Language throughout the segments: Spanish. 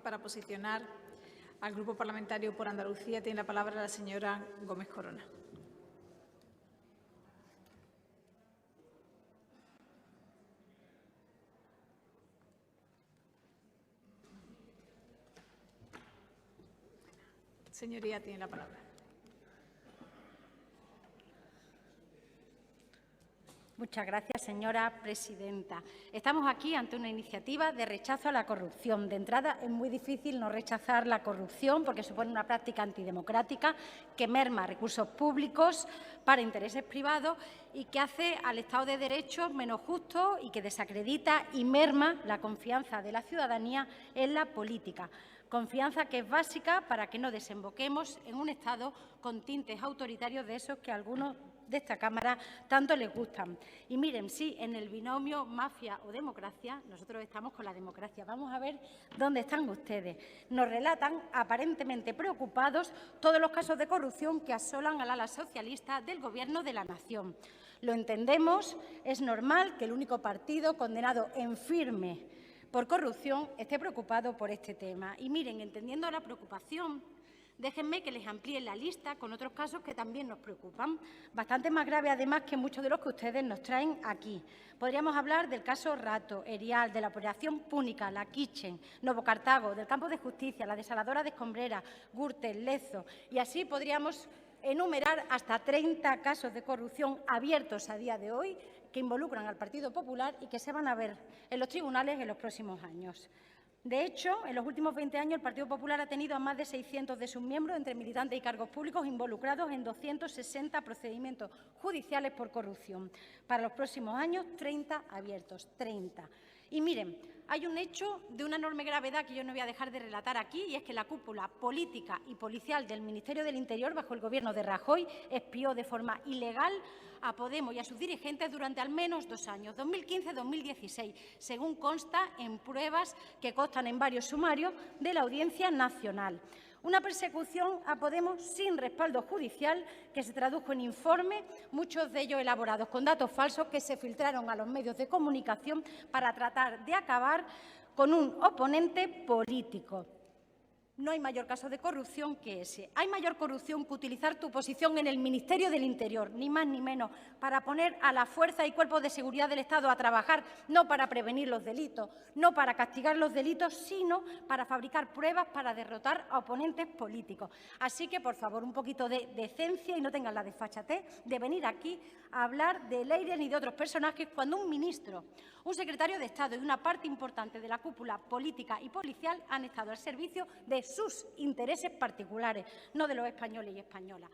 para posicionar al Grupo Parlamentario por Andalucía tiene la palabra la señora Gómez Corona. Señoría, tiene la palabra. Muchas gracias, señora presidenta. Estamos aquí ante una iniciativa de rechazo a la corrupción. De entrada, es muy difícil no rechazar la corrupción porque supone una práctica antidemocrática que merma recursos públicos para intereses privados y que hace al Estado de Derecho menos justo y que desacredita y merma la confianza de la ciudadanía en la política. Confianza que es básica para que no desemboquemos en un Estado con tintes autoritarios de esos que a algunos de esta Cámara tanto les gustan. Y miren, sí, en el binomio mafia o democracia, nosotros estamos con la democracia. Vamos a ver dónde están ustedes. Nos relatan, aparentemente preocupados, todos los casos de corrupción que asolan al ala socialista del Gobierno de la nación. Lo entendemos, es normal que el único partido condenado en firme por corrupción esté preocupado por este tema. Y miren, entendiendo la preocupación, déjenme que les amplíe la lista con otros casos que también nos preocupan, bastante más graves además que muchos de los que ustedes nos traen aquí. Podríamos hablar del caso Rato, Erial, de la operación Púnica, la Kitchen, Novo Cartago, del Campo de Justicia, la desaladora de Escombrera, Gürtel, Lezo, y así podríamos enumerar hasta 30 casos de corrupción abiertos a día de hoy que involucran al Partido Popular y que se van a ver en los tribunales en los próximos años. De hecho, en los últimos 20 años el Partido Popular ha tenido a más de 600 de sus miembros, entre militantes y cargos públicos, involucrados en 260 procedimientos judiciales por corrupción. Para los próximos años, 30 abiertos, 30. Y miren, hay un hecho de una enorme gravedad que yo no voy a dejar de relatar aquí, y es que la cúpula política y policial del Ministerio del Interior, bajo el Gobierno de Rajoy, espió de forma ilegal a Podemos y a sus dirigentes durante al menos 2 años, 2015-2016, según consta en pruebas que constan en varios sumarios de la Audiencia Nacional. Una persecución a Podemos sin respaldo judicial que se tradujo en informes, muchos de ellos elaborados con datos falsos que se filtraron a los medios de comunicación para tratar de acabar con un oponente político. No hay mayor caso de corrupción que ese. Hay mayor corrupción que utilizar tu posición en el Ministerio del Interior, ni más ni menos, para poner a la fuerza y cuerpos de seguridad del Estado a trabajar, no para prevenir los delitos, no para castigar los delitos, sino para fabricar pruebas para derrotar a oponentes políticos. Así que, por favor, un poquito de decencia y no tengan la desfachatez de venir aquí a hablar de Leire ni de otros personajes cuando un ministro, un secretario de Estado y una parte importante de la cúpula política y policial han estado al servicio de sus intereses particulares, no de los españoles y españolas.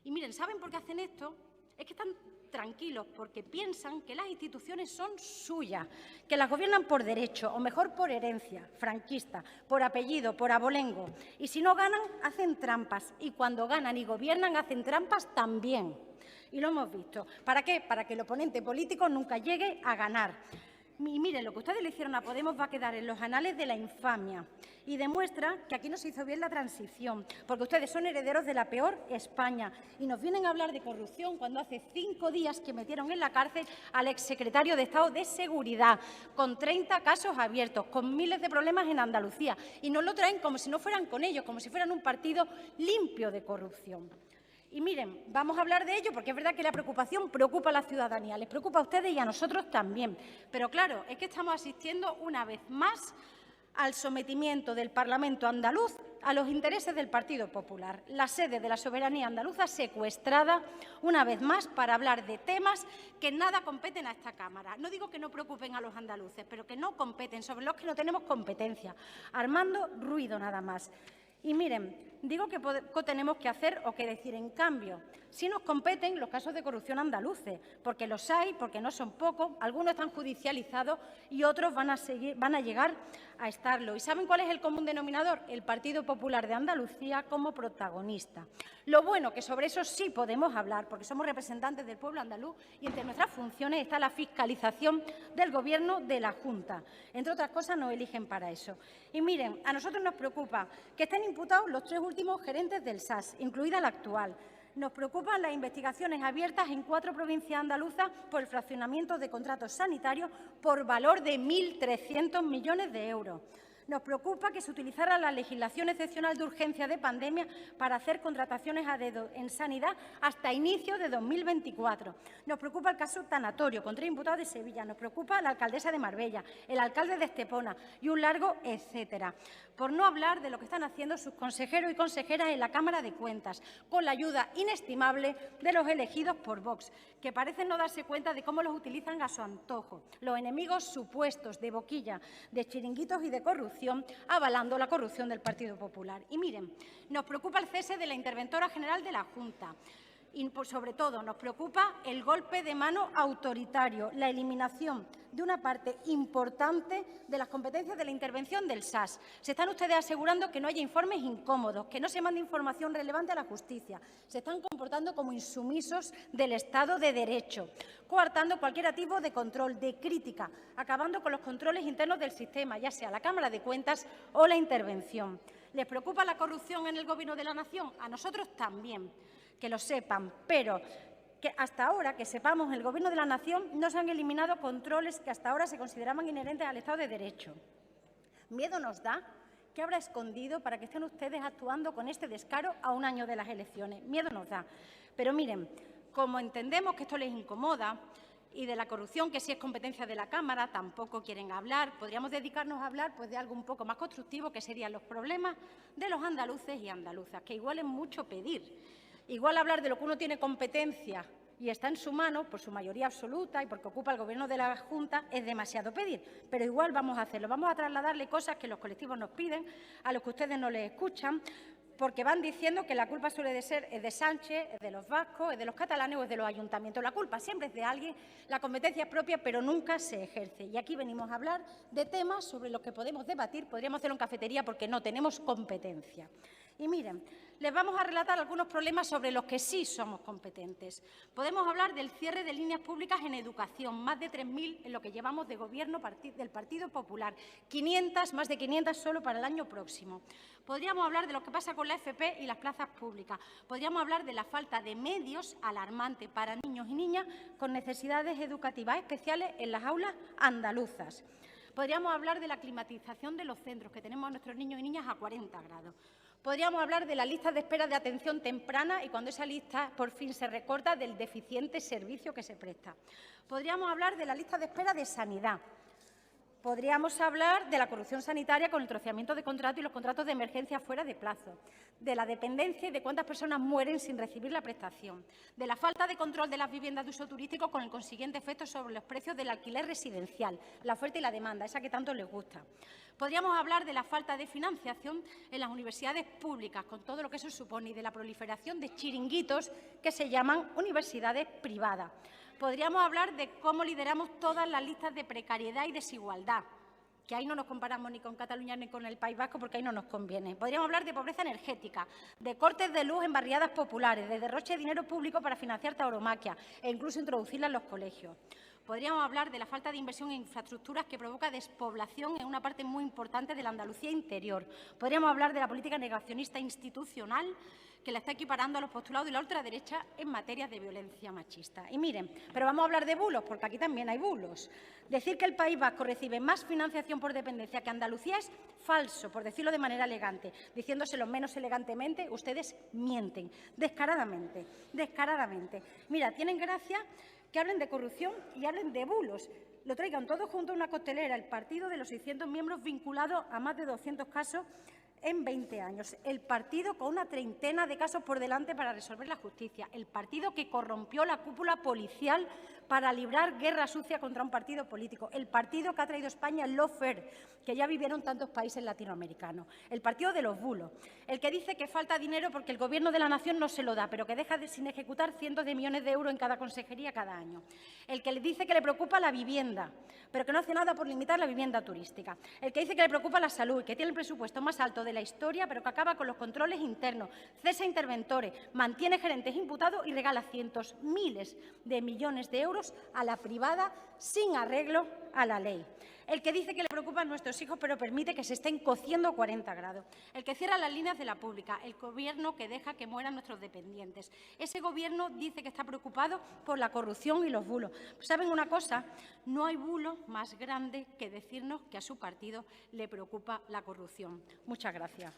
Y miren, ¿saben por qué hacen esto? Es que están tranquilos porque piensan que las instituciones son suyas, que las gobiernan por derecho, o mejor por herencia franquista, por apellido, por abolengo. Y si no ganan, hacen trampas. Y cuando ganan y gobiernan, hacen trampas también. Y lo hemos visto. ¿Para qué? Para que el oponente político nunca llegue a ganar. Y miren, lo que ustedes le hicieron a Podemos va a quedar en los anales de la infamia y demuestra que aquí no se hizo bien la transición, porque ustedes son herederos de la peor España y nos vienen a hablar de corrupción cuando hace 5 días que metieron en la cárcel al exsecretario de Estado de Seguridad, con 30 casos abiertos, con miles de problemas en Andalucía, y nos lo traen como si no fueran con ellos, como si fueran un partido limpio de corrupción. Y miren, vamos a hablar de ello porque es verdad que la preocupación preocupa a la ciudadanía, les preocupa a ustedes y a nosotros también. Pero claro, es que estamos asistiendo una vez más al sometimiento del Parlamento andaluz a los intereses del Partido Popular. La sede de la soberanía andaluza secuestrada una vez más para hablar de temas que nada competen a esta Cámara. No digo que no preocupen a los andaluces, pero que no competen, sobre los que no tenemos competencia, armando ruido nada más. Y miren, digo que poco tenemos que hacer o que decir en cambio. Sí nos competen los casos de corrupción andaluces, porque los hay, porque no son pocos, algunos están judicializados y otros van a llegar a estarlo. ¿Y saben cuál es el común denominador? El Partido Popular de Andalucía como protagonista. Lo bueno que sobre eso sí podemos hablar, porque somos representantes del pueblo andaluz y entre nuestras funciones está la fiscalización del Gobierno de la Junta. Entre otras cosas, nos eligen para eso. Y miren, a nosotros nos preocupa que estén imputados los 3 últimos gerentes del SAS, incluida la actual. Nos preocupan las investigaciones abiertas en 4 provincias andaluzas por el fraccionamiento de contratos sanitarios por valor de 1.300 millones de euros. Nos preocupa que se utilizara la legislación excepcional de urgencia de pandemia para hacer contrataciones a dedo en sanidad hasta inicio de 2024. Nos preocupa el caso Tanatorio con 3 imputados de Sevilla. Nos preocupa la alcaldesa de Marbella, el alcalde de Estepona y un largo etcétera. Por no hablar de lo que están haciendo sus consejeros y consejeras en la Cámara de Cuentas, con la ayuda inestimable de los elegidos por Vox, que parecen no darse cuenta de cómo los utilizan a su antojo. Los enemigos supuestos de Boquilla, de chiringuitos y de corrupción, avalando la corrupción del Partido Popular. Y miren, nos preocupa el cese de la interventora general de la Junta. Y, sobre todo, nos preocupa el golpe de mano autoritario, la eliminación de una parte importante de las competencias de la intervención del SAS. Se están ustedes asegurando que no haya informes incómodos, que no se mande información relevante a la justicia. Se están comportando como insumisos del Estado de Derecho, coartando cualquier tipo de control, de crítica, acabando con los controles internos del sistema, ya sea la Cámara de Cuentas o la intervención. ¿Les preocupa la corrupción en el Gobierno de la Nación? A nosotros también. Que lo sepan, pero que hasta ahora, que sepamos, en el Gobierno de la Nación no se han eliminado controles que hasta ahora se consideraban inherentes al Estado de Derecho. Miedo nos da que habrá escondido para que estén ustedes actuando con este descaro a un año de las elecciones. Miedo nos da. Pero miren, como entendemos que esto les incomoda y de la corrupción, que sí es competencia de la Cámara, tampoco quieren hablar, podríamos dedicarnos a hablar pues, de algo un poco más constructivo, que serían los problemas de los andaluces y andaluzas, que igual es mucho pedir. Igual hablar de lo que uno tiene competencia y está en su mano, por su mayoría absoluta y porque ocupa el Gobierno de la Junta, es demasiado pedir. Pero igual vamos a hacerlo. Vamos a trasladarle cosas que los colectivos nos piden, a los que ustedes no les escuchan, porque van diciendo que la culpa suele de ser es de Sánchez, es de los vascos, es de los catalanes o es de los ayuntamientos. La culpa siempre es de alguien, la competencia es propia, pero nunca se ejerce. Y aquí venimos a hablar de temas sobre los que podemos debatir, podríamos hacerlo en cafetería porque no tenemos competencia. Y miren, les vamos a relatar algunos problemas sobre los que sí somos competentes. Podemos hablar del cierre de líneas públicas en educación, más de 3.000 en lo que llevamos de gobierno del Partido Popular, más de 500 solo para el año próximo. Podríamos hablar de lo que pasa con la FP y las plazas públicas. Podríamos hablar de la falta de medios alarmante para niños y niñas con necesidades educativas especiales en las aulas andaluzas. Podríamos hablar de la climatización de los centros, que tenemos a nuestros niños y niñas a 40 grados. Podríamos hablar de la lista de espera de atención temprana y cuando esa lista por fin se recorta del deficiente servicio que se presta. Podríamos hablar de la lista de espera de sanidad. Podríamos hablar de la corrupción sanitaria con el troceamiento de contratos y los contratos de emergencia fuera de plazo, de la dependencia y de cuántas personas mueren sin recibir la prestación, de la falta de control de las viviendas de uso turístico con el consiguiente efecto sobre los precios del alquiler residencial, la oferta y la demanda, esa que tanto les gusta. Podríamos hablar de la falta de financiación en las universidades públicas, con todo lo que eso supone, y de la proliferación de chiringuitos que se llaman universidades privadas. Podríamos hablar de cómo lideramos todas las listas de precariedad y desigualdad, que ahí no nos comparamos ni con Cataluña ni con el País Vasco porque ahí no nos conviene. Podríamos hablar de pobreza energética, de cortes de luz en barriadas populares, de derroche de dinero público para financiar tauromaquia e incluso introducirla en los colegios. Podríamos hablar de la falta de inversión en infraestructuras que provoca despoblación en una parte muy importante de la Andalucía interior. Podríamos hablar de la política negacionista institucional que la está equiparando a los postulados de la ultraderecha en materia de violencia machista. Y miren, pero vamos a hablar de bulos, porque aquí también hay bulos. Decir que el País Vasco recibe más financiación por dependencia que Andalucía es falso, por decirlo de manera elegante. Diciéndoselo menos elegantemente, ustedes mienten, descaradamente, descaradamente. Mira, tienen gracia que hablen de corrupción y hablen de bulos. Lo traigan todos juntos a una costelera, el partido de los 600 miembros vinculados a más de 200 casos en 20 años. El partido con una treintena de casos por delante para resolver la justicia. El partido que corrompió la cúpula policial para librar guerra sucia contra un partido político. El partido que ha traído a España el lawfare, que ya vivieron tantos países latinoamericanos. El partido de los bulos. El que dice que falta dinero porque el Gobierno de la Nación no se lo da, pero que deja sin ejecutar cientos de millones de euros en cada consejería cada año. El que le dice que le preocupa la vivienda, pero que no hace nada por limitar la vivienda turística. El que dice que le preocupa la salud, que tiene el presupuesto más alto de la historia, pero que acaba con los controles internos, cesa interventores, mantiene gerentes imputados y regala miles de millones de euros euros a la privada sin arreglo a la ley. El que dice que le preocupan nuestros hijos, pero permite que se estén cociendo a 40 grados. El que cierra las líneas de la pública. El Gobierno que deja que mueran nuestros dependientes. Ese Gobierno dice que está preocupado por la corrupción y los bulos. ¿Saben una cosa? No hay bulo más grande que decirnos que a su partido le preocupa la corrupción. Muchas gracias.